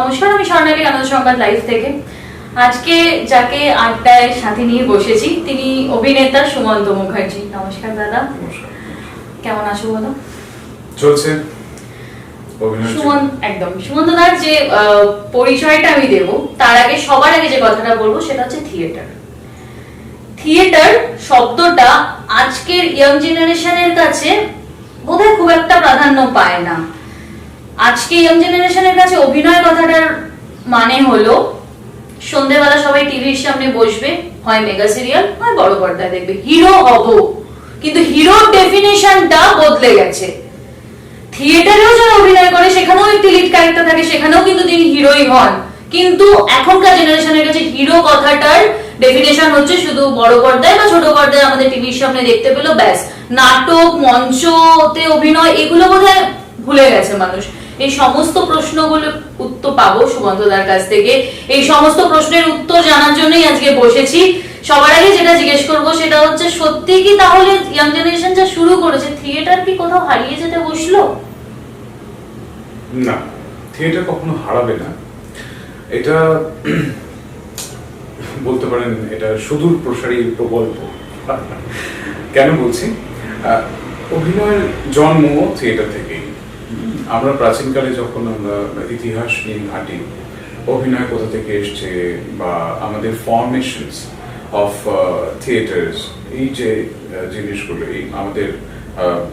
নমস্কার, আমি স্বর্ণালী আনন্দ সংবাদ লাইভ থেকে। আজকে যাকে আড্ডায় সাথে নিয়ে বসেছি তিনি অভিনেতা সুমন্ত মুখার্জি। নমস্কার দাদা। নমস্কার। কেমন আছো বলো? চলছে সুমন্ত দার যে পরিচয়টা আমি দেব তার আগে সবার আগে যে কথাটা বলবো সেটা হচ্ছে থিয়েটার। থিয়েটার শব্দটা আজকের ইয়াং জেনারেশনের কাছে বোধহয় খুব একটা প্রাধান্য পায় না। আজকে ইয়াং জেনারেশনের কাছে অভিনয় কথাটার মানে হলো সন্ধ্যেবেলা সবাই টিভির সামনে বসবে, হয় মেগা সিরিয়াল হয় বড় পর্দায় দেখবে, হিরো হব। কিন্তু হিরোর ডেফিনেশনটা বদলে গেছে। থিয়েটারেও যারা অভিনয় করে সেখানেও একটি লিড ক্যারেক্টার থাকে, সেখানেও কিন্তু তিনি হিরোই হন। কিন্তু এখনকার জেনারেশনের কাছে হিরো কথাটার ডেফিনেশন হচ্ছে শুধু বড় পর্দায় বা ছোট পর্দায় আমাদের টিভির সামনে দেখতে পেলো, ব্যাস। নাটক, মঞ্চতে অভিনয় এগুলো বোধহয় ভুলে গেছে মানুষ। এই সমস্ত প্রশ্নগুলো উত্তর পাবো সুমন্তদার কাছ থেকে। এই সমস্ত প্রশ্নের উত্তর জানার জন্যই আজকে বসেছি। সবার আগে যেটা জিজ্ঞেস করবো সেটা হচ্ছে, সত্যি কি তাহলে ইয়াং জেনারেশন যা শুরু করেছে, থিয়েটার কি কোথাও হারিয়ে যেতে বসলো? না, থিয়েটার কখনো হারাবে না, এটা বলতে পারেন এটা সুদূর প্রসারী প্রকল্প। কেন বলছি? অভিনয়ের জন্ম থিয়েটার থেকেই। আমরা প্রাচীনকালে যখন আমরা ইতিহাস নিয়ে ঘাঁটি, অভিনয় কোথা থেকে এসছে বা আমাদের ফর্মেশনস অফ থিয়েটার্স, এই যে জিনিসগুলো, এই আমাদের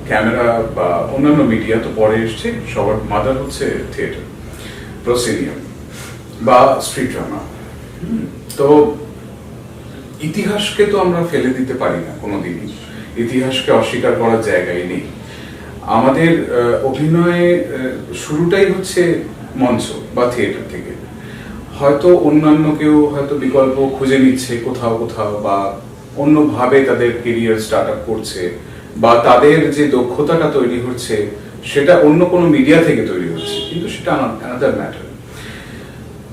ক্যামেরা বা অন্যান্য মিডিয়া তো পরে এসছে, সবার মাদার হচ্ছে থিয়েটার, প্রসিনিয়াম বা স্ট্রিট ড্রামা। তো ইতিহাসকে তো আমরা ফেলে দিতে পারি না কোনোদিনই, ইতিহাসকে অস্বীকার করার জায়গায় নেই। আমাদের অভিনয়ে শুরুটাই হচ্ছে মঞ্চ বা থিয়েটার থেকে। হয়তো অন্যান্য কেউ হয়তো বিকল্প খুঁজে নিচ্ছে কোথাও কোথাও, বা অন্যভাবে তাদের কেরিয়ার স্টার্ট আপ করছে, বা তাদের যে দক্ষতাটা তৈরি হচ্ছে সেটা অন্য কোনো মিডিয়া থেকে তৈরি হচ্ছে, কিন্তু সেটা অ্যানাদার ম্যাটার।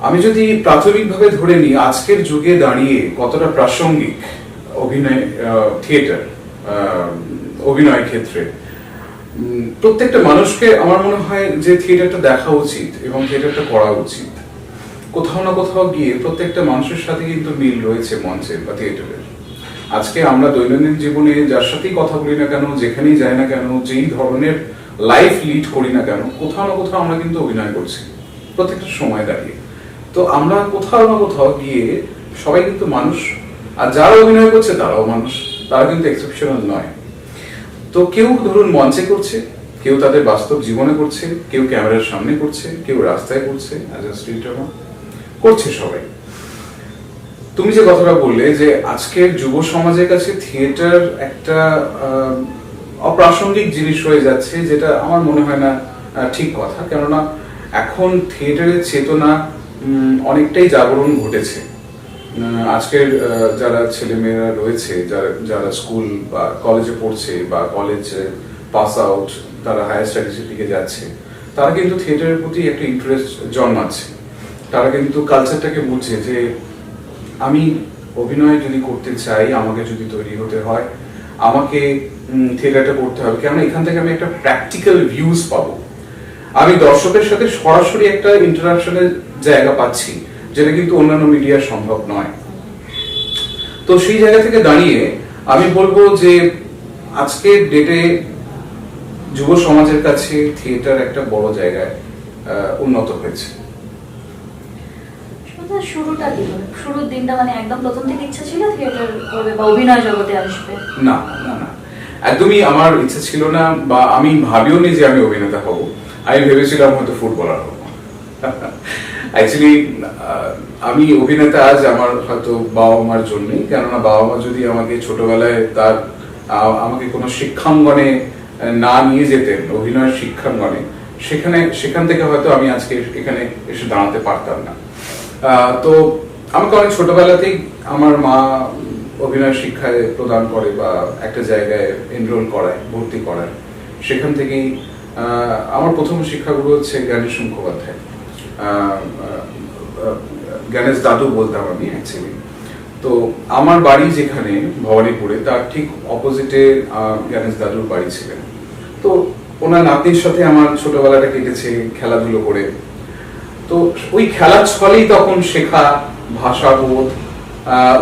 আমি যদি প্রাথমিকভাবে ধরে নিই আজকের যুগে দাঁড়িয়ে কতটা প্রাসঙ্গিক অভিনয়, থিয়েটার অভিনয় ক্ষেত্রে, প্রত্যেকটা মানুষকে আমার মনে হয় যে থিয়েটারটা দেখা উচিত এবং থিয়েটারটা করা উচিত। কোথাও না কোথাও গিয়ে প্রত্যেকটা মানুষের সাথে কিন্তু মিল রয়েছে মঞ্চের বা থিয়েটারের। আজকে আমরা দৈনন্দিন জীবনে যার সাথেই কথা বলি না কেন, যেখানেই যাই না কেন, যেই ধরনের লাইফ লিড করি না কেন, কোথাও না কোথাও আমরা কিন্তু অভিনয় করছি প্রত্যেকটা সময় দাঁড়িয়ে। তো আমরা কোথাও না কোথাও গিয়ে সবাই কিন্তু মানুষ, আর যারা অভিনয় করছে তারাও মানুষ, তারা কিন্তু এক্সেপশনাল নয়। তো কেউ ধরুন মঞ্চে করছে, কেউ তাদের বাস্তব জীবনে করছে, কেউ ক্যামেরার সামনে করছে, কেউ রাস্তায় করছে, অ্যাজ আ স্ট্রিট ড্রামা করছে সবাই। তুমি যে কথাটা বললে যে আজকের যুব সমাজের কাছে থিয়েটার একটা অপ্রাসঙ্গিক জিনিস হয়ে যাচ্ছে, যেটা আমার মনে হয় না ঠিক কথা। কেননা এখন থিয়েটারের চেতনা অনেকটাই জাগরণ ঘটেছে। আজকের যারা ছেলেমেয়েরা রয়েছে, যারা স্কুল বা কলেজে পড়ছে বা কলেজ পাস আউট, তারা হায়ার স্টাডিজের দিকে যাচ্ছে, তারা কিন্তু থিয়েটারের প্রতি একটা ইন্টারেস্ট জন্মাচ্ছে। তারা কিন্তু কালচারটাকে বুঝছে যে আমি অভিনয় যদি করতে চাই, আমাকে যদি তৈরি হতে হয়, আমাকে থিয়েটারটা করতে হবে। কেননা এখান থেকে আমি একটা প্র্যাকটিক্যাল ভিউজ পাবো, আমি দর্শকের সাথে সরাসরি একটা ইন্টারাকশনের জায়গা পাচ্ছি, যেটা কিন্তু অন্যান্য মিডিয়া সম্ভব নয়। তো সেই জায়গা থেকে দাঁড়িয়ে আমি বলবো যে আজকের ডেটে যুব সমাজের কাছে থিয়েটার একটা বড় জায়গায় উন্নত হয়েছে। শুরুটা কি, শুরুর দিনটা মানে একদম প্রথম থেকে ইচ্ছা ছিল থিয়েটার করবে বা অভিনয় জগতে আসবে? না না না, একদমই আমার ইচ্ছা ছিল না, বা আমি ভাবিও নি যে আমি অভিনেতা হব। আমি ভেবেছিলাম হয়তো ফুটবলার হব। অ্যাকচুয়ালি আমি অভিনেতা আজ আমার হয়তো বাবা মার জন্যই। কেননা বাবা মা যদি আমাকে ছোটবেলায় আমাকে কোনো শিক্ষাঙ্গনে না নিয়ে যেতেন, অভিনয়ের শিক্ষাঙ্গনে, সেখান থেকে হয়তো আমি আজকে এখানে এসে দাঁড়াতে পারতাম না। তো আমাকে অনেক ছোটবেলাতেই আমার মা অভিনয় শিক্ষায় প্রদান করে বা একটা জায়গায় এনরোল করায়, ভর্তি করায়। সেখান থেকেই আমার প্রথম শিক্ষাগুরু হচ্ছে গণেশ মুখোপাধ্যায়, গণেশ দাদু বলতাম আমি অ্যাকচুয়ালি। তো আমার বাড়ি যেখানে ভবানীপুরে, তার ঠিক অপোজিটে গণেশ দাদুর বাড়ি ছিলেন। তো ওনার নাতির সাথে আমার ছোটবেলাটা কেটেছে খেলাধুলো করে। তো ওই খেলার ছলেই তখন শেখা, ভাষাবোধ,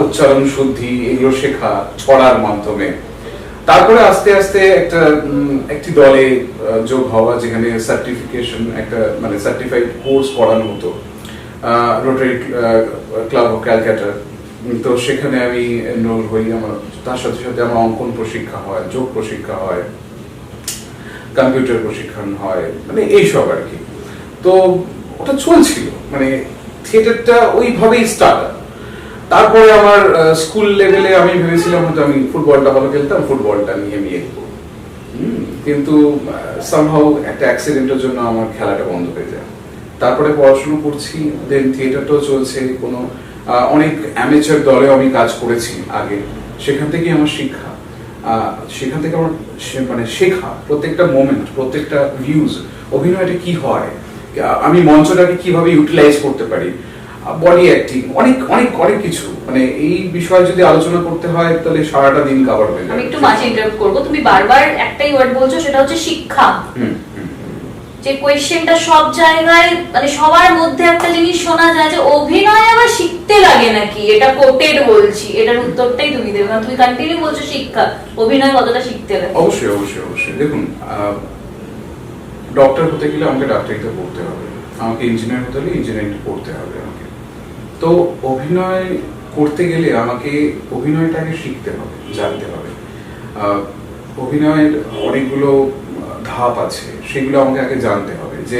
উচ্চারণ শুদ্ধি, এগুলো শেখা ছড়ার মাধ্যমে। তারপরে আস্তে আস্তে একটি দলে যোগ হওয়া, যেখানে সার্টিফিকেশন, একটা মানে সার্টিফাইড কোর্স করানো হতো, রোটারি ক্লাব অফ ক্যালকাটা। তো সেখানে আমি এনরোল হই। আমার তার সাথে সাথে আমার অঙ্কন প্রশিক্ষণ হয়, যোগ প্রশিক্ষণ হয়, কম্পিউটার প্রশিক্ষণ হয়, মানে এইসব আর কি। তো ওটা চলছিল, মানে থিয়েটারটা ওইভাবেই স্টার্ট। তারপরে আমার স্কুল লেভেলে আমি ভেবেছিলাম হয়তো আমি ফুটবলটা ভালো খেলতাম, ফুটবলটা নিয়ে আমি এগোবো। কিন্তু সামহাউ একটা অ্যাক্সিডেন্টের জন্য আমার খেলাটা বন্ধ হয়ে যায়। তারপরে পড়াশোনা করছি, দেন থিয়েটারটাও চলছে, কোনো অনেক অ্যামেচার দলেও আমি কাজ করেছি আগে। সেখান থেকে আমার শিক্ষা, সেখান থেকে আমার মানে শেখা, প্রত্যেকটা মোমেন্ট, প্রত্যেকটা ভিউজ, অভিনয়টা কি হয়, আমি মঞ্চটাকে কিভাবে ইউটিলাইজ করতে পারি, বডি অ্যাক্টিং, অনেক অনেক অনেক কিছু। মানে এই বিষয়ে যদি আলোচনা করতে হয় তাহলে সারাটা দিন কভার হয়ে যাবে। আমি একটু মাঝে ইন্টারাপ্ট করব, তুমি বারবার একটাই ওয়ার্ড বলছো, সেটা হচ্ছে শিক্ষা। যে কোয়েশ্চেনটা সব জায়গায়, মানে সবার মধ্যে একটা জিনিস শোনা যায় যে অভিনয় আবার শিখতে লাগে নাকি, এটা কোটেড বলছি, এটার উত্তরটাই তুমি দেবে। কারণ তুমি কন্টিনিউ বলছো শিক্ষা, অভিনয় কতটা শিখতে লাগে? অবশ্যই অবশ্যই অবশ্যই। দেখুন, ডক্টর হতে গেলে আমাকে ডাক্তারিতে পড়তে হবে, আমাকে ইঞ্জিনিয়ার হতে হলে ইঞ্জিনিয়ারিং পড়তে হবে আমাকে। তো অভিনয় করতে গেলে আমাকে অভিনয়টাকে শিখতে হবে, জানতে হবে। অভিনয়ের অনেকগুলো ধাপ আছে, সেগুলো আমাকে আগে জানতে হবে যে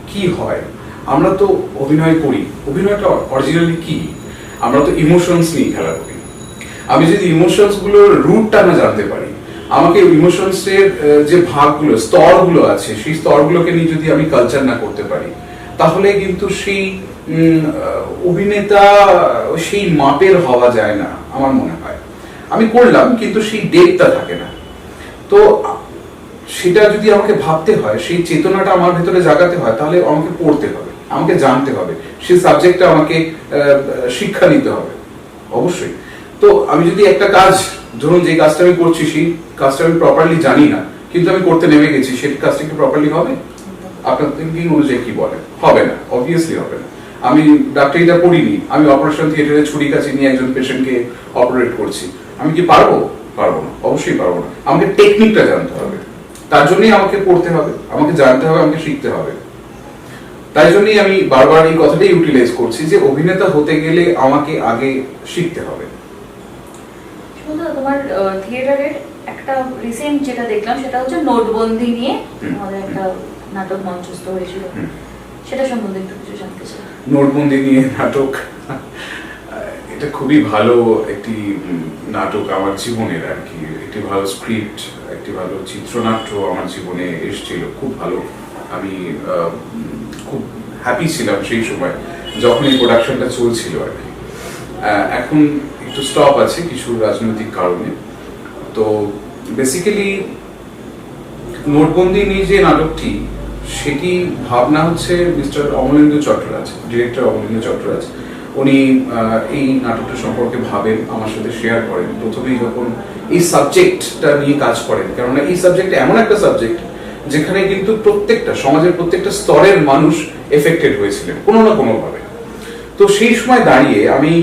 কি হয়। আমরা তো অভিনয় করি, অভিনয়টা অরিজিনালি কি? আমরা তো ইমোশনস নিয়ে খেলা করি। আমি যদি ইমোশনস গুলোর রুটটা না জানতে পারি, আমাকে ইমোশনস এর যে ভাগগুলো, স্তরগুলো আছে, সেই স্তরগুলোকে নিয়ে যদি আমি কালচার না করতে পারি, তাহলে কিন্তু সেই অভিনেতা সেই মাপের হওয়া যায় না আমার মনে হয়। আমি করলাম কিন্তু সেই ডেপটা থাকে না। তো সেটা যদি আমাকে ভাবতে হয়, সেই চেতনাটা আমার ভেতরে জাগাতে হয়, তাহলে আমাকে পড়তে হবে, আমাকে জানতে হবে, সেই সাবজেক্টটা আমাকে শিক্ষা নিতে হবে অবশ্যই। তো আমি যদি একটা কাজ, ধরুন যে কাজটা আমি করছি, সেই কাজটা আমি প্রপারলি জানি না, কিন্তু আমি করতে নেমে গেছি, সেই কাজটা কি প্রপারলি হবে? আপনার থিঙ্কিং অনুযায়ী কি বলে? হবে না, অবভিয়াসলি হবে না। আমি ডাক্তারিটা পড়িনি, আমি অপারেশন থিয়েটারে ছুরি কাঁচি নিয়ে একজন পেশেন্টকে অপারেট করছি, আমি কি পারবো? পারবো না, অবশ্যই পারবো না। আমাকে টেকনিকটা জানতে হবে, তার জন্যই আমাকে পড়তে হবে, আমাকে জানতে হবে, আমাকে শিখতে হবে। তাই জন্যই আমি বারবার এই কথাটাই ইউটিলাইজ করছি যে অভিনেতা হতে গেলে আমাকে আগে শিখতে হবে। তোমার থিয়েটারের একটা রিসেন্ট যেটা দেখলাম, সেটা হচ্ছে নোটবন্দি নিয়ে আমাদের একটা নাটক মঞ্চস্থ হয়েছিল, সেটা সম্বন্ধে একটু কিছু জানতে চাই। নোটবন্দি নিয়ে নাটক, এটা খুবই ভালো একটি নাটক আমার জীবনের আর কি। একটি ভালো স্ক্রিপ্ট, একটি ভালো চিত্রনাট্য আমার জীবনে এসেছিল, খুব ভালো। আমি খুব হ্যাপি ছিলাম সেই সময় যখন এই প্রোডাকশনটা চলছিল আর কি। এখন একটু স্টপ আছে কিছু রাজনৈতিক কারণে। তো বেসিক্যালি নোটবন্দি নিয়ে যে নাটকটি, সেটি ভাবনা হচ্ছে মিস্টার অমলেন্দু চট্টরাজ, ডিরেক্টর অমলেন্দু চট্টরাজ। উনি এই নাটকটা সম্পর্কে ভাবেন, আমার সাথে শেয়ার করেন প্রথমেই যখন এই সাবজেক্টটা নিয়ে কাজ করেন। কেননা এই সাবজেক্ট এমন একটা সাবজেক্ট যেখানে কিন্তু প্রত্যেকটা সমাজের প্রত্যেকটা স্তরের মানুষ এফেক্টেড হয়েছিলেন কোনো না কোনো ভাবে। তো সেই সময় দাঁড়িয়ে আমি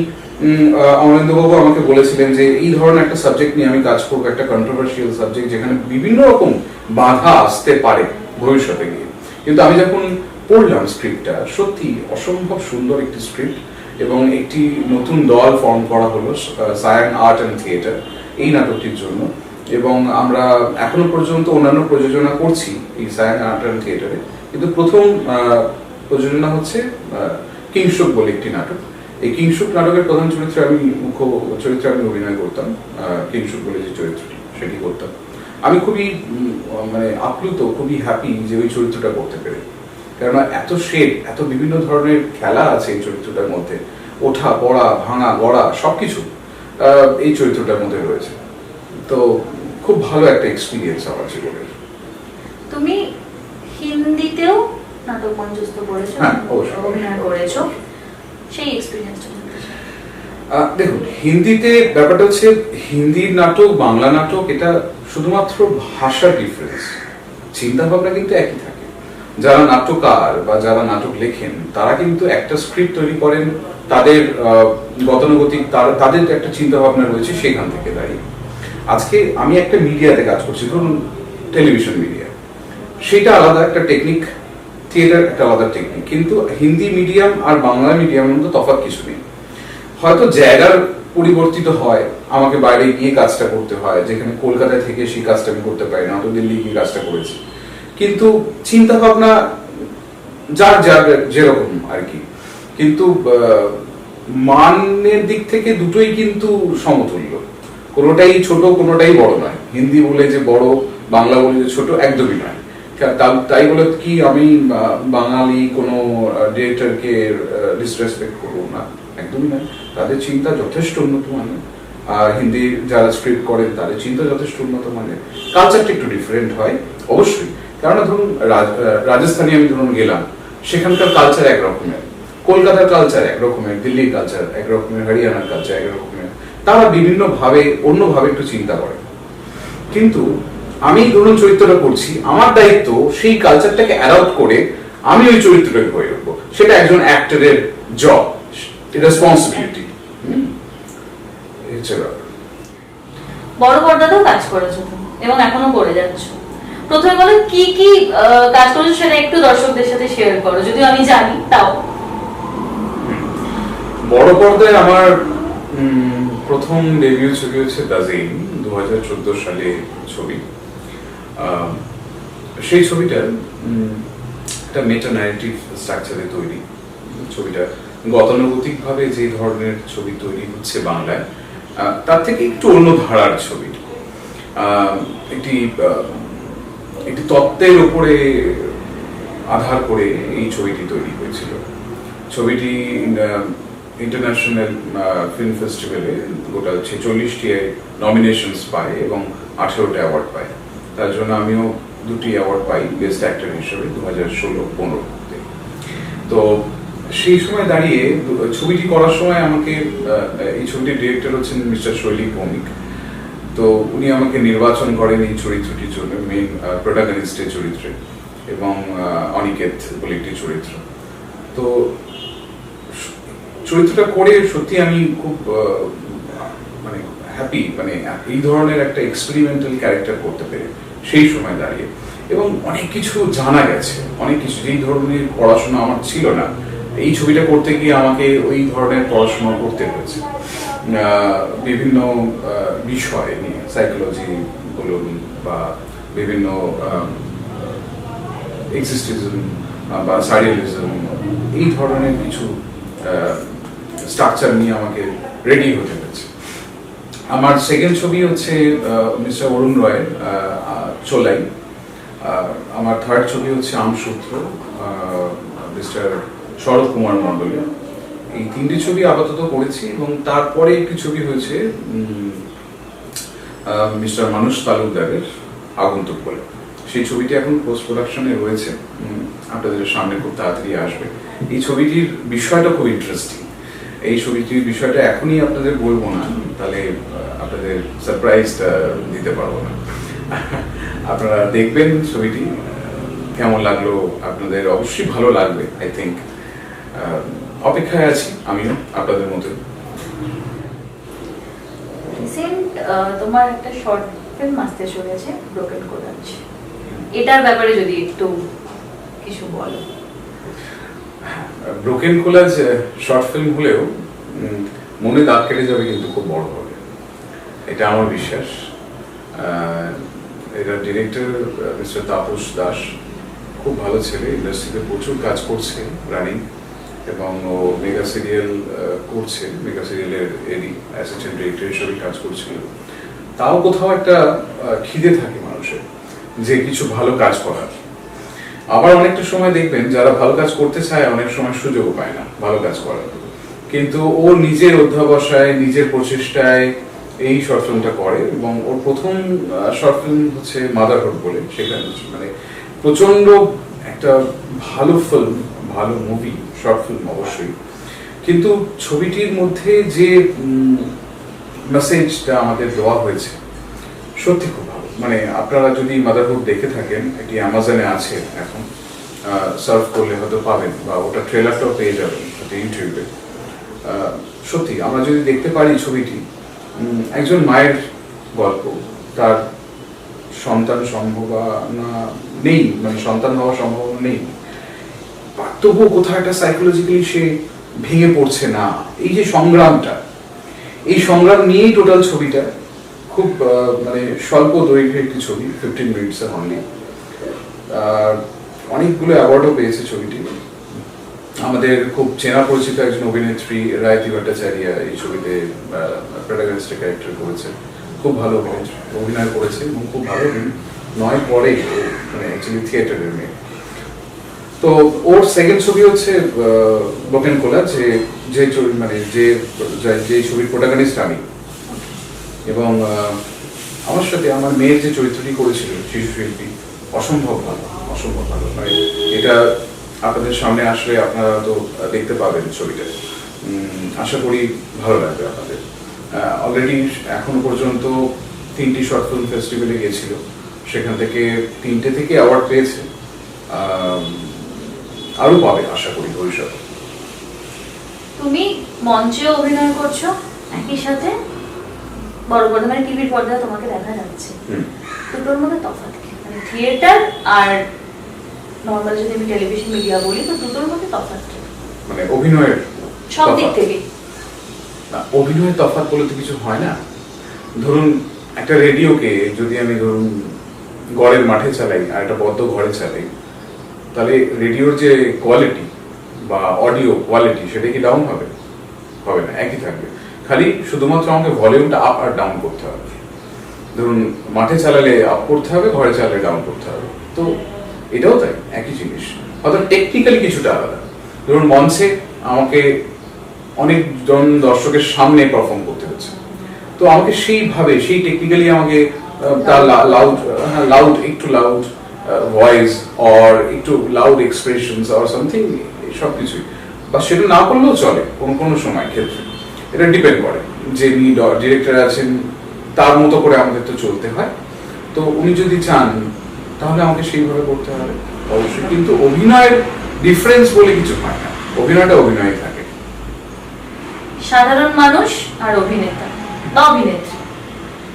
অমলেন্দুবাবু আমাকে বলেছিলেন যে এই ধরনের একটা সাবজেক্ট নিয়ে আমি কাজ করবো, একটা কন্ট্রোভার্সিয়াল সাবজেক্ট যেখানে বিভিন্ন রকম বাধা আসতে পারে ভবিষ্যতে গিয়ে। কিন্তু আমি যখন পড়লাম স্ক্রিপ্টটা, সত্যি অসম্ভব সুন্দর একটি স্ক্রিপ্ট, এবং একটি নতুন দল ফর্ম করা হলো, সায়ান আর্ট অ্যান্ড থিয়েটার, এই নাটকটির জন্য। এবং আমরা এখনো পর্যন্ত অন্যান্য প্রযোজনা করছি এই সায়ান আর্ট অ্যান্ড থিয়েটারে, কিন্তু প্রথম প্রযোজনা হচ্ছে কিংশুক বলে একটি নাটক। এই কিংশুক নাটকের প্রধান চরিত্রে আমি মুখ্য চরিত্রে আমি অভিনয় করতাম, কিংশুক বলে যে চরিত্রটি সেটি করতাম। আমি খুবই মানে আপ্লুত, খুবই হ্যাপি যে ওই চরিত্রটা করতে পেরে। কেননা এত শেড, এত বিভিন্ন ধরনের খেলা আছে এই চরিত্রটার মধ্যে, ওঠা পড়া ভাঙা গড়া সবকিছু এই চরিত্রটার মধ্যে রয়েছে। তো খুব ভালো একটা এক্সপিরিয়েন্স আমার জীবনের। তুমি হিন্দিতেও নাটক মঞ্চস্থ করেছো, অভিনয় করেছো, সেই এক্সপিরিয়েন্সটা দেখুন, হিন্দিতে ব্যাপারটা হচ্ছে হিন্দির নাটক বাংলা নাটক এটা শুধুমাত্র ভাষার ডিফারেন্স, চিন্তা ভাবনা কিন্তু একই থাকে। যারা নাট্যকার বা যারা নাটক লেখেন তারা কিন্তু একটা স্ক্রিপ্ট তৈরি করেন, তাদের গতানুগতিক তাদের একটা চিন্তা ভাবনা রয়েছে সেখান থেকে দাঁড়িয়ে। আজকে আমি একটা মিডিয়াতে কাজ করছি, ধরুন টেলিভিশন মিডিয়া, সেটা আলাদা একটা টেকনিক, থিয়েটার একটা আলাদা টেকনিক, কিন্তু হিন্দি মিডিয়াম আর বাংলা মিডিয়ামের মধ্যে তফাৎ কিছু নেই। হয়তো জায়গার পরিবর্তিত হয়, আমাকে বাইরে গিয়ে কাজটা করতে হয়, যেখানে কলকাতায় থেকে সেই কাজটা আমি করতে পারি না, হয়তো দিল্লি গিয়ে কাজটা করেছি, কিন্তু চিন্তা ভাবনা যার যার যেরকম আর কি, কিন্তু মানের দিক থেকে দুটোই কিন্তু সমতুল্য, কোনোটাই ছোট কোনোটাই বড় নয়। হিন্দি বলে যে বড়, বাংলা বলে যে ছোট, একদমই নয়। তাই বলে কি আমি বাঙালি কোনো ডিরেক্টরকে ডিসরেসপেক্ট করবো না, একদমই নয়। তাদের চিন্তা যথেষ্ট উন্নত মানের, আর হিন্দি যারা স্ক্রিপ্ট করেন তাদের চিন্তা যথেষ্ট উন্নত মানের। কালচারটা একটু ডিফারেন্ট হয় অবশ্যই, কেননা ধরুন রাজস্থানে আমি ধরুন গেলাম, সেখানকার কালচার একরকমের, কলকাতার কালচার একরকমের, দিল্লির কালচার একরকমের, হরিয়ানার কালচার একরকমের, তারা বিভিন্ন ভাবে অন্যভাবে একটু চিন্তা করে। কিন্তু আমি ধরুন চরিত্রটা করছি, আমার দায়িত্ব সেই কালচারটাকে অ্যাডপ্ট করে আমি ওই চরিত্রটাকে হয়ে উঠবো, সেটা একজন অ্যাক্টরের জব, রেসপন্সিবিলিটি। বড় পর্দাতেও কাজ করেছো তুমি এবং এখনো করে যাচ্ছ। প্রথমে বলো কি কি কাজ করেছো, সেটা একটু দর্শকদের সাথে শেয়ার করো, যদিও আমি জানি তাও। বড় পর্দায় আমার প্রথম ডেবিউ ছবি হচ্ছে দাজিন, 2014 সালে ছবি। সেই ছবিটা একটা মেটা ন্যারেটিভ স্ট্রাকচারে তৈরি। ছবিটা গতানুগতিক ভাবে যে ধরনের ছবি তৈরি হচ্ছে বাংলায়, তার থেকে একটু অন্য ধারার ছবি। একটি তত্ত্বের উপরে আধার করে এই ছবিটি তৈরি হয়েছিল। ছবিটি ইন্টারন্যাশনাল ফিল্ম ফেস্টিভ্যালে গোটা 46টি নমিনেশনস পায় এবং 18টা অ্যাওয়ার্ড পায়। তার জন্য আমিও 2টি অ্যাওয়ার্ড পাই বেস্ট অ্যাক্টর হিসেবে 2016-15-তে। তো সেই সময় দাঁড়িয়ে ছবিটি করার সময় আমাকে, এই ছবিটির ডিরেক্টর হচ্ছেন মিস্টার শৈলী ভৌমিক, তো উনি আমাকে নির্বাচন করেন এই চরিত্রটির জন্য, মেইন প্রোটাগনিস্টের চরিত্রে, এবং অনিকেত বলে একটি চরিত্র। তো চরিত্রটা করে সত্যি আমি খুব মানে হ্যাপি, মানে এই ধরনের একটা এক্সপেরিমেন্টাল ক্যারেক্টার করতে পেরে সেই সময় দাঁড়িয়ে। এবং অনেক কিছু জানা গেছে, অনেক কিছু যেই ধরনের পড়াশোনা আমার ছিল না, এই ছবিটা করতে গিয়ে আমাকে ওই ধরনের পড়াশোনা করতে হয়েছে। বিভিন্ন বিষয় নিয়ে, সাইকোলজি বলুন বা বিভিন্ন এক্সিস্টিজম বা সারিয়ালিজম, এই ধরনের কিছু স্ট্রাকচার নিয়ে আমাকে রেডি হতে হয়েছে। আমার সেকেন্ড ছবি হচ্ছে মিস্টার অরুণ রয়ের চোলাই। আমার থার্ড ছবি হচ্ছে আমসূত্র, মিস্টার শরৎ কুমার মণ্ডলের। এই 3টি ছবি আপাতত করেছি, এবং তারপরে একটি ছবি হয়েছে মিস্টার মানুষ তালুকদারের আগন্তুক বলে। সেই ছবিটি এখন পোস্ট প্রোডাকশনে রয়েছে, আপনাদের সামনে খুব তাড়াতাড়ি আসবে। এই ছবিটির বিষয়টা খুব ইন্টারেস্টিং। এই ছবিটির বিষয়টা এখনই আপনাদের বলবো না, তাহলে আপনাদের সারপ্রাইজটা দিতে পারবো না। আপনারা দেখবেন ছবিটি, কেমন লাগলো আপনাদের, অবশ্যই ভালো লাগবে আই থিঙ্ক। অপেক্ষায় আছি আমিও আপনাদের মতো। রিসেন্ট তোমার একটা শর্ট ফিল্ম আসতে চলেছে, ব্রোকেন কোলাজ, এটার ব্যাপারে যদি একটু কিছু বলো। ব্রোকেন কোলাজ শর্ট ফিল্ম হলেও মনে দাগ কেটে যাবে, কিন্তু খুব বড় হবে, এটা আমার বিশ্বাস। এটা ডিরেক্টর মিস্টার তাপস দাস, খুব ভালো ছেলে, ইন্ডাস্ট্রিতে প্রচুর কাজ করছে রানিং, এবং ও মেগা সিরিয়াল করছে, মেগা সিরিয়ালের এডি অ্যাসিস্ট্যান্ট ডিরেক্টর হিসেবে কাজ করছিল। তাও কোথাও একটা খিদে থাকে মানুষের যে কিছু ভালো কাজ করার। আবার অনেকটা সময় দেখবেন যারা ভালো কাজ করতে চায় অনেক সময় সুযোগও পায় না ভালো কাজ করার, কিন্তু ও নিজের অধ্যাবসায়, নিজের প্রচেষ্টায় এই শর্ট ফিল্মটা করে। এবং ওর প্রথম শর্ট ফিল্ম হচ্ছে মাদারহুড বলে, সেখানে মানে প্রচন্ড একটা ভালো ফিল্ম, ভালো মুভি, শর্ট ফিল্ম অবশ্যই, কিন্তু ছবিটির মধ্যে যে মেসেজটা আমাদের দেওয়া হয়েছে সত্যি খুব ভালো। মানে আপনারা যদি মাদারহুড দেখে থাকেন, এটি অ্যামাজনে আছে এখন, সার্ভ করলে হয়তো পাবেন, বা ওটা ট্রেলারটাও পেয়ে যাবেন ইউটিউবে। সত্যি আমরা যদি দেখতে পারি ছবিটি, একজন মায়ের গল্প, তার সন্তান সম্ভাবনা নেই, মানে সন্তান হওয়ার সম্ভাবনা নেই, তবুও কোথাও একটা সাইকোলজিক্যালি সে ভেঙে পড়ছে না। এই যে সংগ্রামটা, এই সংগ্রাম নিয়েই টোটাল ছবিটা। খুব মানে স্বল্প দৈর্ঘ্যের একটি ছবি, 15 মিনিটস অনলি। অনেকগুলো অ্যাওয়ার্ডও পেয়েছে ছবিটি। আমাদের খুব চেনা পরিচিত একজন অভিনেত্রী রায়তি ভট্টাচার্য এই ছবিতে প্রোটাগনিস্টের ক্যারেক্টার করেছে। খুব ভালো অভিনয় করেছে এবং খুব ভালো নয় পরে মানে অ্যাকচুয়ালি থিয়েটারের মেয়ে। তো ওর সেকেন্ড ছবি হচ্ছে বকেন কোলা, যে মানে যে ছবির প্রোটাগনিস্ট আমি। এবং আমার সাথে আমার মেয়ের যে চরিত্রটি করেছিল শিশু শিল্পী, অসম্ভব ভালো, অসম্ভব ভালো। মানে এটা আপনাদের সামনে আসলে আপনারা তো দেখতে পাবেন ছবিটা। আশা করি ভালো লাগবে আপনাদের। অলরেডি এখনো পর্যন্ত 3টি শর্ট ফিল্ম ফেস্টিভ্যালে গিয়েছিল, সেখান থেকে 3টে থেকে অ্যাওয়ার্ড পেয়েছে, আরো পাবে আশা করি ভবিষ্যতে। তুমি মঞ্চে অভিনয় করছো, একই সাথে বড় পর্দা টিভির পর্দায় তোমাকে দেখা যাচ্ছে, দুটোর মধ্যে তফাৎ কি? মানে থিয়েটার আর নর্মাল যদি আমি টেলিভিশন মিডিয়া বলি, তো দুটোর মধ্যে তফাৎ কি? মানে অভিনয়ের সব দিক থেকে অভিনয়ের তফাৎ বলে তো কিছু হয় না। ধরুন একটা রেডিওকে যদি আমি ধরুন গড়ের মাঠে চালাই আর একটা বদ্ধ ঘরে চালাই, তাহলে রেডিওর যে কোয়ালিটি বা অডিও কোয়ালিটি সেটা কি ডাউন হবে? হবে না, একই থাকবে। খালি শুধুমাত্র আমাকে ভলিউমটা আপ আর ডাউন করতে হবে। ধরুন মাঠে চালালে আপ করতে হবে, ঘরে চালালে ডাউন করতে হবে। তো এটাও তাই, একই জিনিস, অর্থাৎ টেকনিক্যালি কিছুটা আলাদা। ধরুন মঞ্চে আমাকে অনেকজন দর্শকের সামনে পারফর্ম করতে হচ্ছে, তো আমাকে সেইভাবে সেই টেকনিক্যালি আমাকে তার লাউড একটু লাউড ভয়েস অর একটু লাউড এক্সপ্রেশনস অর সামথিং, সব কিছুই, বা সেটা না করলেও চলে কোনো কোনো সময় ক্ষেত্রে। এটা ডিপেন্ড করে যে ডিরেক্টর আছেন তার মতো করে আমাদের তো চলতে হয়। তো উনি যদি চান তাহলে আমাকে সেইভাবে করতে হবে অবশ্যই। কিন্তু অভিনয়ের ডিফারেন্স বলে কিছু হয় না, অভিনয়টা অভিনয় থাকে। সাধারণ মানুষ আর অভিনেতা বা অভিনেত্রী,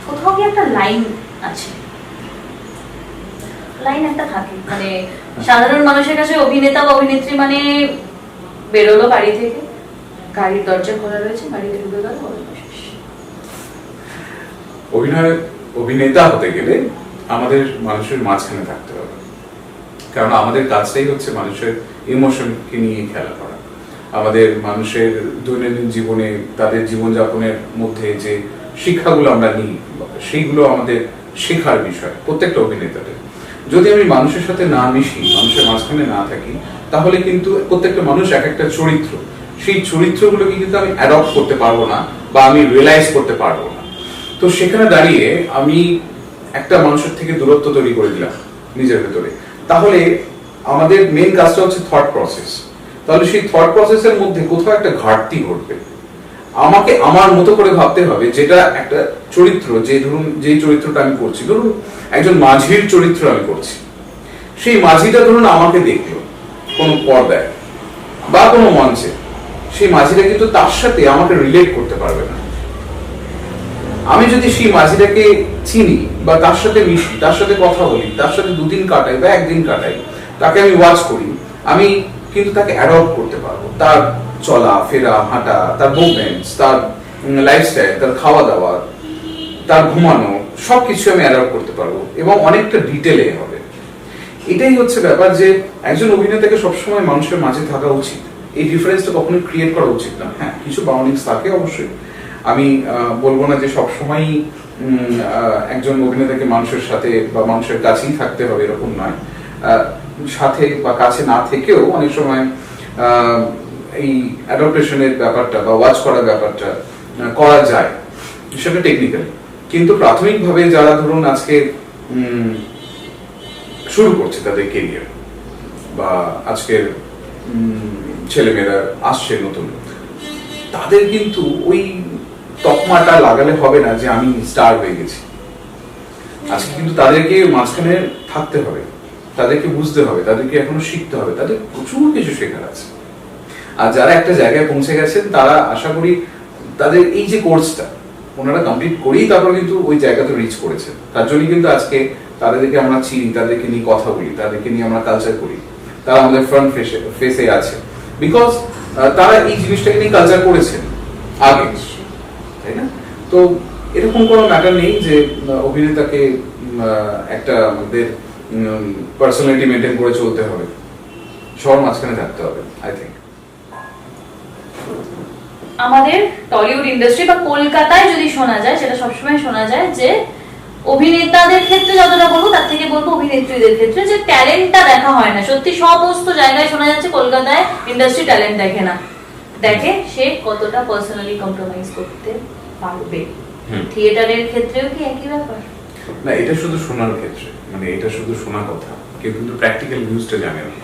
কোথাও কি একটা লাইন আছে? লাইন একটা থাকে, মানে সাধারণ মানুষের কাছে অভিনেতা বা অভিনেত্রী মানে বেরোলো বাড়ি থেকে, গাড়ির দরজা খোলা রয়েছে, বাড়িতে ঢুকে গেল, অভিনেতা হতে গেলে আমাদের মানুষের মাঝখানে থাকতে হবে, কারণ আমাদের কাজটাই হচ্ছে মানুষের ইমোশনকে নিয়ে খেলা করা। আমাদের মানুষের দৈনন্দিন জীবনে তাদের জীবনযাপনের মধ্যে যে শিক্ষাগুলো আমরা নিই, সেইগুলো আমাদের শেখার বিষয় প্রত্যেকটা অভিনেতাদের। যদি আমি মানুষের সাথে না মিশি, মানুষের মাঝখানে না থাকি, তাহলে কিন্তু প্রত্যেকটা মানুষ এক একটা চরিত্র, সেই চরিত্রগুলোকে কিন্তু আমি অ্যাডপ্ট করতে পারবো না বা আমি রিয়েলাইজ করতে পারবো না। তো সেখানে দাঁড়িয়ে আমি একটা মানুষের থেকে দূরত্ব তৈরি করে দিলাম নিজের ভেতরে, তাহলে আমাদের মেইন কাজটা হচ্ছে থট প্রসেস। তাহলে সেই থট প্রসেসের মধ্যে কোথাও একটা ঘাটতি ঘটবে। আমাকে আমার মতো করে ভাবতে হবে, যেটা একটা চরিত্র, যে ধরুন যেই চরিত্রটা আমি করছি, ধরুন একজন মাঝির চরিত্র আমি করছি, সেই মাঝিটা ধরুন আমাকে দেখলো কোনো পর্দায় বা কোনো মঞ্চে, সেই মাঝিটা কিন্তু তার সাথে আমাকে রিলেট করতে পারবে না। আমি যদি সেই মাঝিটাকে চিনি বা তার সাথে মিশি, তার সাথে কথা বলি, তার সাথে দুদিন কাটাই বা একদিন কাটাই, তাকে আমি ওয়াচ করি, আমি কিন্তু তাকে অ্যাডপ্ট করতে পারবো। তার চলা ফেরা, হাঁটা, তার মুভমেন্টস, তার লাইফস্টাইল, তার খাওয়া দাওয়া, তার ঘুমানো, সবকিছু আমি অ্যাডপ্ট করতে পারবো এবং অনেকটা ডিটেলে হবে। এটাই হচ্ছে ব্যাপার, যে একজন অভিনেতাকে সবসময় মানুষের মাঝে থাকা উচিত। এই ডিফারেন্সটা কখনোই ক্রিয়েট করা উচিত না। হ্যাঁ, কিছু বাউন্ডিংস থাকে অবশ্যই। আমি বলবো না যে সবসময় একজন অভিনেতাকে মানুষের সাথে বা মানুষের কাছেই থাকতে হবে, এরকম নয়। সাথে বা কাছে না থেকেও অনেক সময় এই অ্যাডপ্টেশনের ব্যাপারটা বা ওয়াচ করার ব্যাপারটা করা যায়, সেটা টেকনিক্যালি। কিন্তু প্রাথমিকভাবে যারা ধরুন আজকে শুরু করছে তাদের কেরিয়ার, বা আজকের ছেলেমেয়েরা আসছে নতুন, তাদের কিন্তু ওই তকমাটা লাগালে হবে না যে আমি স্টার হয়ে গেছি। আজকে কিন্তু তাদেরকে মাঝখানে থাকতে হবে, তাদেরকে বুঝতে হবে, তাদেরকে এখনো শিখতে হবে, তাদের প্রচুর কিছু শেখার আছে। আর যারা একটা জায়গায় পৌঁছে গেছেন তারা আশা করি তাদের এই যে কোর্সটা ওনারা কমপ্লিট করেই তারপর কিন্তু ওই জায়গাতে রিচ করেছেন। তার জন্যই কিন্তু আজকে তাদেরকে আমরা চিনি, তাদেরকে নিয়ে কথা বলি, তাদেরকে নিয়ে আমরা কালচার করি, তারা আমাদের ফ্রন্ট ফেসে আছে, বিকজ তারা এই জিনিসটাকে নিয়ে কালচার করেছেন আগে, তাই না? তো এরকম কোনো ম্যাটার নেই যে অভিনেতাকে একটা আমাদের পার্সোনালিটি মেনটেন করে চলতে হবে, সবার মাঝখানে থাকতে হবে। আই থিঙ্ক আমাদের টলিউড ইন্ডাস্ট্রি বা কলকাতায় যদি শোনা যায়, সেটা সবসময় শোনা যায় যে অভিনেতাদের ক্ষেত্রে যতটা বলবো তার থেকে বলবো অভিনেত্রীদের ক্ষেত্রে যে ট্যালেন্টটা দেখা হয় না। সত্যি সমস্ত জায়গায় শোনা যাচ্ছে কলকাতায় ইন্ডাস্ট্রি ট্যালেন্ট দেখে না, দেখে সে কতটা পার্সোনালি কম্প্রোমাইজ করতে পারবে। থিয়েটারের ক্ষেত্রেও কি একই ব্যাপার? না, এটা শুধু শোনার ক্ষেত্রে, মানে এটা শুধু শোনা কথা, কেউ কিন্তু প্র্যাকটিক্যাল ইউজটা জানে না।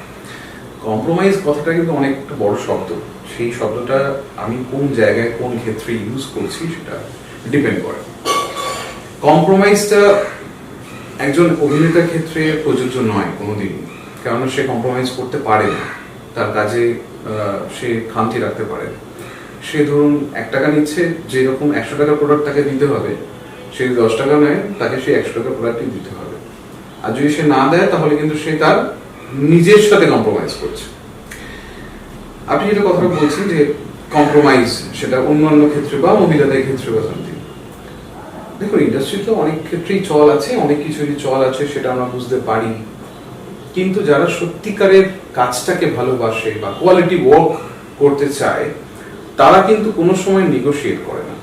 কম্প্রোমাইজ কথাটা কিন্তু অনেক একটা বড় শব্দ, সেই শব্দটা আমি কোন জায়গায় কোন ক্ষেত্রে ইউজ করছি সেটা ডিপেন্ড করে। কম্প্রোমাইজটা একজন অভিনেতার ক্ষেত্রে প্রযোজ্য নয় কোনোদিনই, কেননা সে কম্প্রোমাইজ করতে পারে না, তার কাজে সে খামতি রাখতে পারে। সে ধরুন 1 টাকা নিচ্ছে, যেরকম 100 টাকার প্রোডাক্ট তাকে দিতে হবে, সে 10 টাকা নেয়, তাকে সেই 100 টাকার প্রোডাক্টই দিতে হবে। আর যদি সে না দেয় তাহলে কিন্তু সে তার নিজের সাথে কম্প্রোমাইজ করছে। আপনি যেটা কথা বলছেন যে কম্প্রোমাইজ, সেটা অন্যান্য ক্ষেত্রে বা মহিলাদের ক্ষেত্রে বা সামথিং, দেখুন ইন্ডাস্ট্রিতে অনেক ক্ষেত্রেই চল আছে, অনেক কিছুরই চল আছে, সেটা আমরা বুঝতে পারি। কিন্তু যারা সত্যিকারের কাজটাকে ভালোবাসে বা কোয়ালিটি ওয়ার্ক করতে চায়, তারা কিন্তু কোনো সময় নেগোশিয়েট করে না,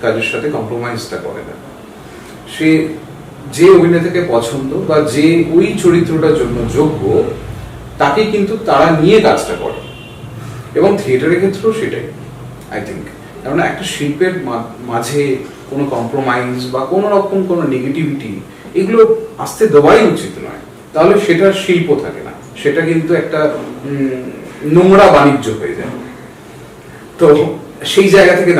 কাজের সাথে কম্প্রোমাইজটা করে না। সে যে অভিনেতাকে পছন্দ বা যে ওই চরিত্রটার জন্য যোগ্য, তাকে কিন্তু তারা নিয়ে কাজটা করে। এবং থিয়েটারের ক্ষেত্রেও সেটাই আই থিঙ্ক, কেননা একটা শিল্পের মাঝে কোনো কম্প্রোমাইজ বা কোনো রকম কোনো নেগেটিভিটি এগুলো আসতে দেওয়াই উচিত নয়, তাহলে সেটা শিল্প থাকে না, সেটা কিন্তু একটা নোংরা বাণিজ্য হয়ে যায়। তো সেই জায়গা থেকে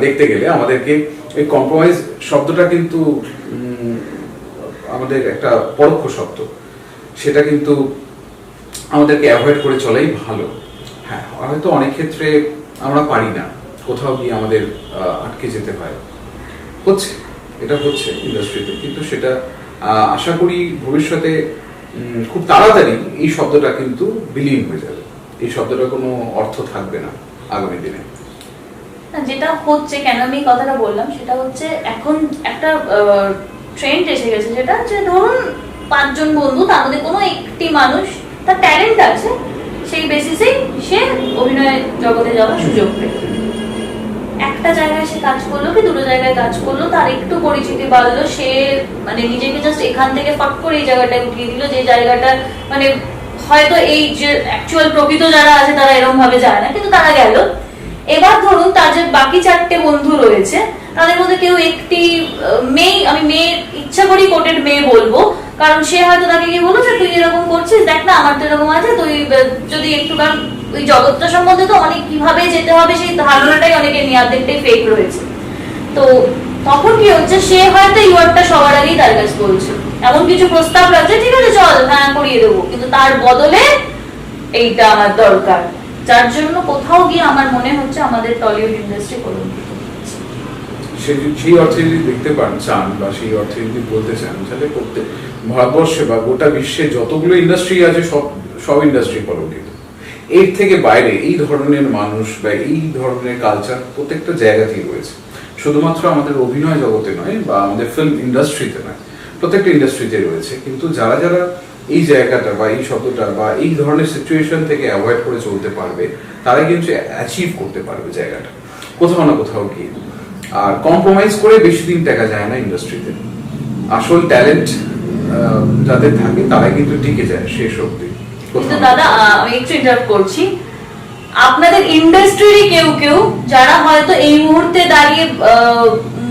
দেখতে গেলে আমাদেরকে এই কম্প্রোমাইজ শব্দটা কিন্তু আমাদের একটা পরোক্ষ শব্দ, সেটা কিন্তু আমাদেরকে অ্যাভয়েড করে চলাই ভালো। হ্যাঁ, হয়তো অনেক ক্ষেত্রে আমরা পারি না, কোথাও গিয়ে আমাদের আটকে যেতে হয়, হচ্ছে, এটা হচ্ছে ইন্ডাস্ট্রিতে, কিন্তু সেটা আশা করি ভবিষ্যতে খুব তাড়াতাড়ি এই শব্দটা কিন্তু বিলীন হয়ে যাবে, এই শব্দটার কোনো অর্থ থাকবে না আগামী দিনে। যেটা হচ্ছে, কেন আমি কথাটা বললাম, সেটা হচ্ছে এখন একটা ট্রেন্ড এসে গেছে, যেটা যে ধরুন 5 জন বন্ধু, তার মধ্যে কোনো একটি মানুষ তার ট্যালেন্ট আছে, সেই বেসিসেই সে অভিনয় জগতে যাওয়ার সুযোগ পেল। একটা জায়গায় সে কাজ করলো কি 2টো জায়গায় কাজ করলো, তার একটু পরিচিতি বাড়লো, সে মানে নিজেকে জাস্ট এখান থেকে ফট করে এই জায়গাটায় উঠিয়ে দিল, যে জায়গাটা মানে হয়তো এই যে অ্যাকচুয়াল প্রকৃত যারা আছে তারা এরকম ভাবে যায় না, কিন্তু তারা গেল। এবার ধরুন তার যে বাকি 4টে বন্ধু রয়েছে, তাদের মধ্যে কেউ একটি মেয়ে, আমি মেয়ে ইচ্ছা করি কোটেড মেয়ে বলবো, কারণ সে হয়তো তাকে কি বললো যে তুই এরকম করছিস, দেখ না আমার তো এরকম আছে, তুই যদি একটু, কারণ ওই জগৎটা সম্বন্ধে তো অনেক কিভাবে যেতে হবে সেই ধারণাটাই অনেকে নিয়ে অর্ধেকটাই ফেক রয়েছে। তো তখন কি হচ্ছে, সে হয়তো ইউয়ারটা সবার আগেই তার কাছে বলছে, এমন কিছু প্রস্তাব রাখছে, ঠিক আছে চল হ্যাঁ করিয়ে দেবো, কিন্তু তার বদলে এইটা আমার দরকার, যার জন্য কোথাও গিয়ে আমার মনে হচ্ছে আমাদের টলিউড ইন্ডাস্ট্রি কলঙ্কিত হচ্ছে। সেই অর্থে যদি দেখতে চান বা সেই অর্থে যদি বলতে চান, তাহলে প্রত্যেক ভারতবর্ষে বা গোটা বিশ্বে যতগুলো ইন্ডাস্ট্রি আছে সব ইন্ডাস্ট্রি কলঙ্কিত। এর থেকে বাইরে এই ধরনের মানুষ বা এই ধরনের কালচার প্রত্যেকটা জায়গাতেই রয়েছে, শুধুমাত্র আমাদের অভিনয় জগতে নয় বা আমাদের ফিল্ম ইন্ডাস্ট্রিতে নয়, প্রত্যেকটা ইন্ডাস্ট্রিতে রয়েছে। কিন্তু যারা যারা এই জায়গাটা বা এই শব্দটা বা এই ধরনের সিচুয়েশন থেকে অ্যাভয়েড করে চলতে পারবে, তারাই কিন্তু অ্যাচিভ করতে পারবে জায়গাটা কোথাও না কোথাও গিয়ে। আর কম্প্রোমাইজ করে বেশি দিন টেকা যায় না ইন্ডাস্ট্রিতে, আসল ট্যালেন্ট যাদের থাকে তারাই কিন্তু টিকে যায় শেষ অবধি। কিন্তু দাদা আমি একটু ইন্টারাপ্ট করছি, আপনাদের ইন্ডাস্ট্রিরই কেউ যারা হয়তো এই মুহূর্তে দাঁড়িয়ে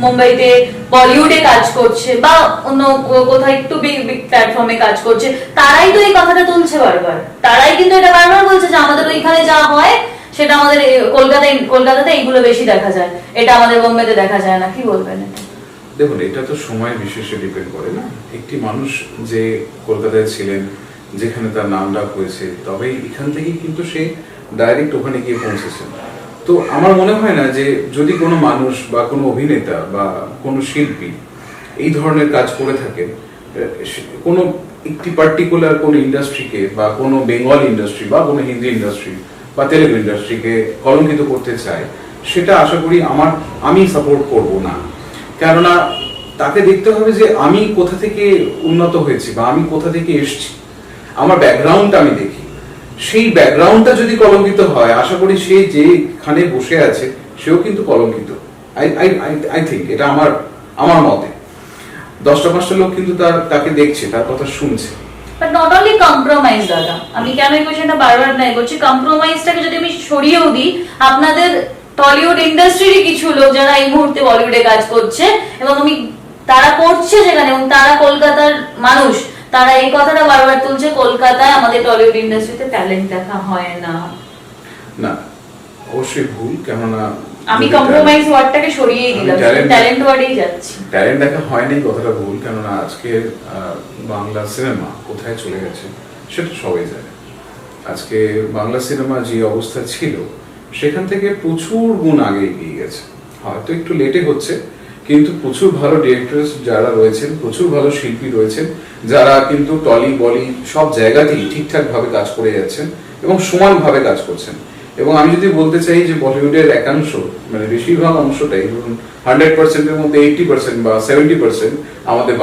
মুম্বাইতে বলিউডে কাজ করছে বা অন্য কোথাও একটু বিগ প্ল্যাটফর্মে কাজ করছে, তারাই তো এই কথাটা তুলছে বারবার, তারাই কিন্তু এটা বারবার বলছে যে আমাদের ওইখানে যা হয় সেটা আমাদের কলকাতাতে এইগুলো বেশি দেখা যায়, এটা আমাদের বোম্বেতে দেখা যায় না। কি বলবেন? দেখুন, এটা তো সময় বিশেষে ডিপেন্ড করে না। একটি মানুষ যে কলকাতায় ছিলেন, যেখানে তার নাম ডাক হয়েছে, তবে এখান থেকেই কিন্তু সে ডাইরেক্ট ওখানে গিয়ে পৌঁছেছে। তো আমার মনে হয় না যে যদি কোনো মানুষ বা কোনো অভিনেতা বা কোনো শিল্পী এই ধরনের কাজ করে থাকে, কোনো একটি পার্টিকুলার কোনো ইন্ডাস্ট্রিকে বা কোনো বেঙ্গল ইন্ডাস্ট্রি বা কোনো হিন্দি ইন্ডাস্ট্রি বা তেলেগু ইন্ডাস্ট্রিকে কলঙ্কিত করতে চায়, সেটা আশা করি আমি সাপোর্ট করব না। কেননা তাকে দেখতে হবে যে আমি কোথা থেকে উন্নত হয়েছি বা আমি কোথা থেকে এসেছি, আমার ব্যাকগ্রাউন্ডটা আমি দেখি। সেই ব্যাকগ্রাউন্ডটা যদি কলঙ্কিত হয়, আশা করি সে যেখানে বসে আছে সেও কিন্তু কলঙ্কিত। আই থিঙ্ক এটা আমার মতে। 10টা-5টা লোক কিন্তু তাকে দেখছে, তার কথা শুনছে। বাট নট অনলি কম্প্রোমাইজ দাদা, আমি কেন এই কোশ্চেনটা বারবার নাই করছি, কম্প্রোমাইজটাকে যদি আমি সরিয়েও দিই, আপনাদের টলিউড ইন্ডাস্ট্রিরই কিছু লোক যারা এই মুহূর্তে বলিউডে কাজ করছে এবং তারা করছে যেখানে, এবং তারা কলকাতার মানুষ, তারা এই কথাটা বারবার তুলছে কলকাতায় আমাদের টলিউড ইন্ডাস্ট্রিতে ট্যালেন্ট দেখা হয় না। না, অবশ্যই ভুল। কেননা আমি কম্প্রোমাইজ ওয়ার্ডটাকে সরিয়েই দিলাম, ট্যালেন্ট ওয়ার্ডেই যাচ্ছি। ট্যালেন্ট দেখা হয় নাই কথাটা ভুল। কেননা আজকে বাংলা সিনেমা কোথায় চলে গেছে সেটা সবাই জানে। আজকে বাংলা সিনেমা যে অবস্থা ছিল সেখান থেকে প্রচুর গুণ আগে এগিয়ে গেছে। হয়তো একটু লেটে হচ্ছে, কিন্তু প্রচুর ভালো ডিরেক্টরস যারা রয়েছেন, প্রচুর ভালো শিল্পী রয়েছেন যারা কিন্তু টলি বলি সব জায়গাতেই ঠিকঠাক ভাবে কাজ করে যাচ্ছেন এবং সমানভাবে কাজ করছেন। এবং আমি যদি বলতে চাই যে বলিউডের একাংশ, মানে বেশিরভাগ অংশটাই, ধরুন 100%-এর মধ্যে 80% বা 70% আমাদের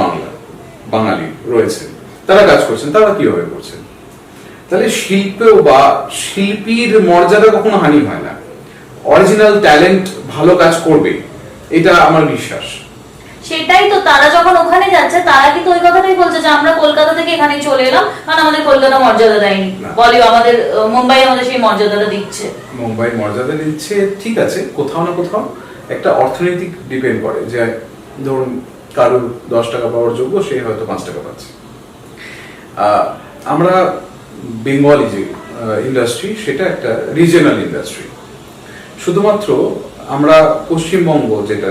বাঙালি রয়েছেন, তারা কাজ করছেন। তারা কিভাবে করছেন? তাহলে শিল্প বা শিল্পীর মর্যাদা কখনো হানি হয় না। অরিজিনাল ট্যালেন্ট ভালো কাজ করবে, এটা আমার বিশ্বাস। সেটাই তো, তারা যখন ওখানে যাচ্ছে তারা কিন্তু ওই কথাটাই বলছে যে আমরা কলকাতা থেকে এখানে চলে এলাম, কারণ আমাদের কলকাতা মর্যাদা দেয়নি। বলি আমাদের মুম্বাই আমাদের সেই মর্যাদাটা দিচ্ছে। মুম্বাই মর্যাদা দিচ্ছে, ঠিক আছে, কোথাও না কোথাও একটা অর্থনৈতিক ডিপেন্ড করে, যে ধরুন কারোর 10 টাকা পাওয়ার যোগ্য, সে হয়তো 5 টাকা পাচ্ছে। আমরা বেঙ্গলি যে ইন্ডাস্ট্রি, সেটা একটা রিজিয়নাল ইন্ডাস্ট্রি। শুধুমাত্র আমরা পশ্চিমবঙ্গ, যেটা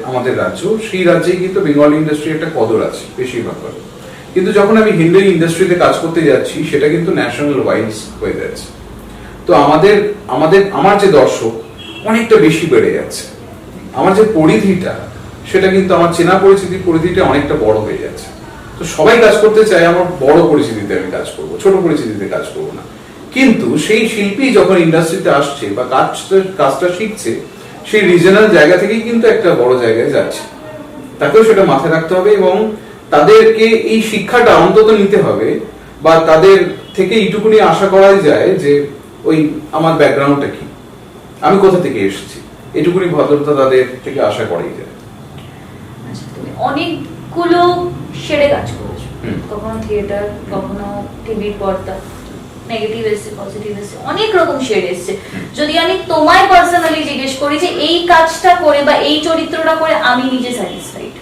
আমাদের রাজ্য, সেই রাজ্যেই কিন্তু বেঙ্গলি ইন্ডাস্ট্রির একটা কদর আছে বেশিরভাগ। কিন্তু যখন আমি হিন্দি ইন্ডাস্ট্রিতে কাজ করতে যাচ্ছি, সেটা কিন্তু ন্যাশনাল ওয়াইজ হয়ে যাচ্ছে। তো আমার যে দর্শক অনেকটা বেশি বেড়ে যাচ্ছে, আমার যে পরিধিটা, সেটা কিন্তু আমার চেনা পরিচিতির পরিধিটা অনেকটা বড় হয়ে যাচ্ছে। তো সবাই কাজ করতে চায় আমার বড় পরিচিতিতে আমি কাজ করব, ছোট পরিচিতিতে কাজ করব না। কিন্তু সেই শিল্পী যখন ইন্ডাস্ট্রিতে আসছে বা কাজটা শিখছে, সেই রিজনাল জায়গা থেকেই কিন্তু একটা বড় জায়গায় যাচ্ছে। তাকেও সেটা মাথায় রাখতে হবে এবং তাদেরকে এই শিক্ষাটা অন্তত নিতে হবে, বা তাদের থেকে এইটুকুনি আশা করাই যায় যে ওই আমার ব্যাকগ্রাউন্ডটা কি, আমি কোথা থেকে এসেছি, এটুকুনি ভদ্রতা তাদের থেকে আশা করাই যায়। অনেকগুলো শেডে কাজ করেছো, কখনো থিয়েটার, কখনো টিভির পর্দা, নেগেটিভ এসছে, পজিটিভ এসছে, অনেক রকম শেড এসছে। যদি আমি তোমায় পার্সোনালি জিজ্ঞেস করি যে এই কাজটা করে বা এই চরিত্রটা করে আমি নিজে স্যাটিসফাইড,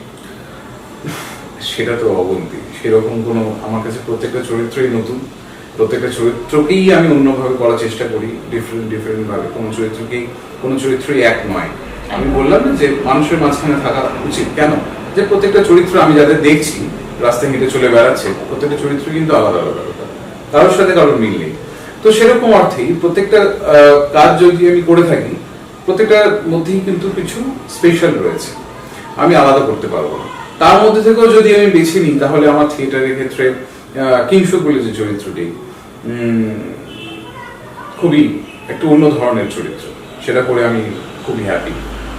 সেটা তো অবন্তি। সেরকম কোনো, আমার কাছে প্রত্যেকটা চরিত্রই নতুন, প্রত্যেকটা চরিত্রকেই আমি অন্যভাবে করার চেষ্টা করি, ডিফারেন্ট ভাবে। কোনো চরিত্রই এক নয়। আমি বললাম না যে মানুষের মাঝখানে থাকা উচিত, কেন? যে প্রত্যেকটা চরিত্র আমি যাদের দেখছি রাস্তায় হেঁটে চলে বেড়াচ্ছে, প্রত্যেকটা চরিত্র কিন্তু আলাদা আলাদা, কারোর সাথে কারোর মিল নেই। তো সেরকম অর্থেই প্রত্যেকটা কাজ যদি আমি করে থাকি, প্রত্যেকটার মধ্যেই কিন্তু কিছু স্পেশাল রয়েছে, আমি আলাদা করতে পারবো না। তার মধ্যে থেকেও যদি আমি বেছে নিই, তাহলে আমার থিয়েটারের ক্ষেত্রে কিংসুক বলে যে চরিত্রটি, খুবই একটু অন্য ধরনের চরিত্র, সেটা করে আমি খুবই হ্যাপি।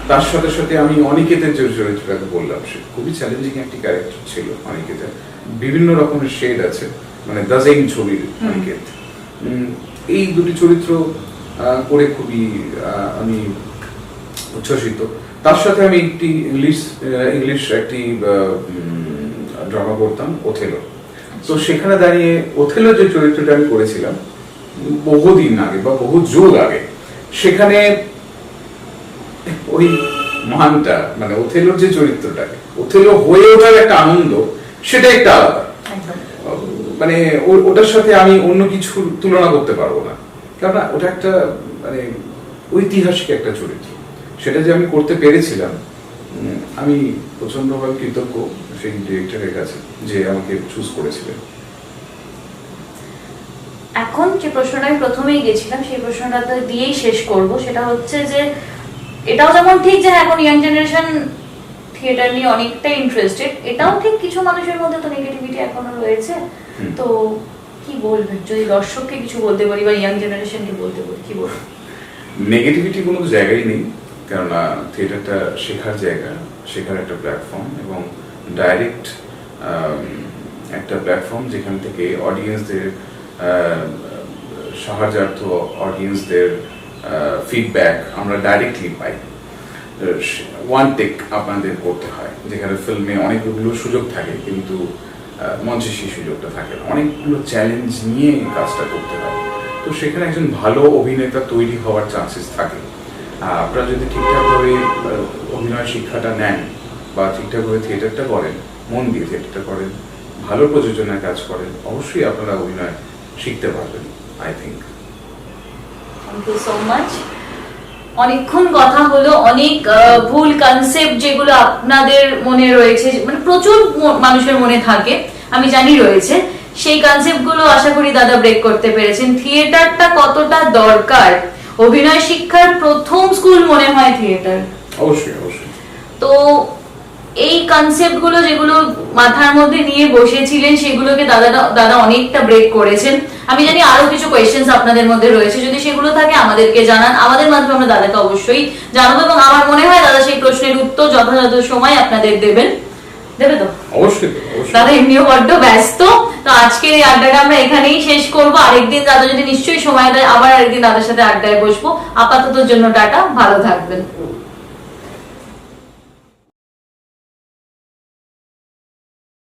তার সাথে সাথে আমি অনিকেতের যে চরিত্রটাকে বললাম, সে খুবই চ্যালেঞ্জিং একটি ক্যারেক্টার ছিল। অনিকেতের বিভিন্ন রকমের শেড আছে, মানে দাজেইন ছবির অনিকেত। এই দুটি চরিত্র করে খুবই আমি উচ্ছ্বসিত। তার সাথে আমি একটি ইংলিশ একটি ড্রামা করতাম, ওথেলো। তো সেখানে দাঁড়িয়ে ওথেলো যে চরিত্রটা আমি করেছিলাম বহুদিন আগে বা বহু যুগ আগে, সেখানে ওই মানটা, মানে ওথেলোর যে চরিত্রটাকে, ওথেলো হয়ে ওঠার একটা আনন্দ, সেটা একটা আলাদা। মানে ওটার সাথে আমি অন্য কিছু তুলনা করতে পারবো না, কারণ ওটা একটা মানে ঐতিহাসিক একটা চরিত্র। সেটা যে আমি করতে পেরেছিলাম, আমি প্রচন্ডভাবে কৃতজ্ঞ সেই ডিরেক্টরের কাছে যে আমাকে চুজ করেছিলেন। এখন যে প্রশ্নটা আমি প্রথমেই গেছিলাম সেই প্রশ্নটা তো দিয়েই শেষ করব, সেটা হচ্ছে যে এটাও যেমন ঠিক যে এখন ইয়াং জেনারেশন থিয়েটার নিয়ে অনেকটাই ইন্টারেস্টেড, এটাও ঠিক কিছু মানুষের মধ্যে তো নেগেটিভিটি এখনো রয়েছে। তো কি বলবেন যদি দর্শককে কিছু বলতে পারি বা ইয়াং জেনারেশনকে বলতে পারি, কি বলবেন? নেগেটিভিটি কোনো জায়গায় নেই, কেননা থিয়েটারটা শেখার জায়গা, শেখার একটা প্ল্যাটফর্ম এবং ডাইরেক্ট একটা প্ল্যাটফর্ম যেখান থেকে অডিয়েন্সদের সাহায্যার্থ, অডিয়েন্সদের ফিডব্যাক আমরা ডাইরেক্টলি পাই। ওয়ান টেক আপনাদের করতে হয়, যেখানে ফিল্মে অনেকগুলো সুযোগ থাকে কিন্তু মঞ্চে সেই সুযোগটা থাকে না, অনেকগুলো চ্যালেঞ্জ নিয়ে কাজটা করতে হয়। তো সেখানে একজন ভালো অভিনেতা তৈরি হওয়ার চান্সেস থাকে। আপনারা যদি ঠিকঠাকভাবে অভিনয় শিক্ষাটা নেন বা ঠিকঠাকভাবে থিয়েটারটা করেন, মন দিয়ে থিয়েটারটা করেন, ভালো প্রযোজনার কাজ করেন, অবশ্যই আপনারা অভিনয় শিখতে পারবেন, I think. Thank you so much. অনেকক্ষণ কথা হলো, অনেক ভুল কনসেপ্ট যেগুলো আপনাদের মনে রয়েছে, মানে প্রচুর মানুষের মনে থাকে, আমি জানি রয়েছে, সেই কনসেপ্ট গুলো আশা করি দাদা ব্রেক করতে পেরেছেন। থিয়েটারটা কতটা দরকার, অভিনয় শিক্ষার প্রথম স্কুল মনে হয় থিয়েটার। অবশ্যই অবশ্যই। তো এই কনসেপ্ট গুলো যেগুলো মাথার মধ্যে নিয়ে বসেছিলেন সেগুলোকে দাদা অনেকটা ব্রেক করেছেন। আমি জানি আরো কিছু কোয়েশ্চেন্স আপনাদের মধ্যে রয়েছে, যদি সেগুলো থাকে আমাদেরকে জানান, আমাদের মাধ্যমে আমরা দাদাকে অবশ্যই জানাবো এবং আমার মনে হয় দাদা সেই প্রশ্নের উত্তর যথাযথ সময় আপনাদের দেবে তো? অবশ্যই দাদা এমনিও বড্ড ব্যস্ত, তো আজকের এই আড্ডাটা আমরা এখানেই শেষ করবো। আরেকদিন দাদা যদি নিশ্চয়ই সময় দেয় আবার আরেকদিন দাদার সাথে আড্ডায় বসবো। আপাতত জন্য টাটা, ভালো থাকবেন।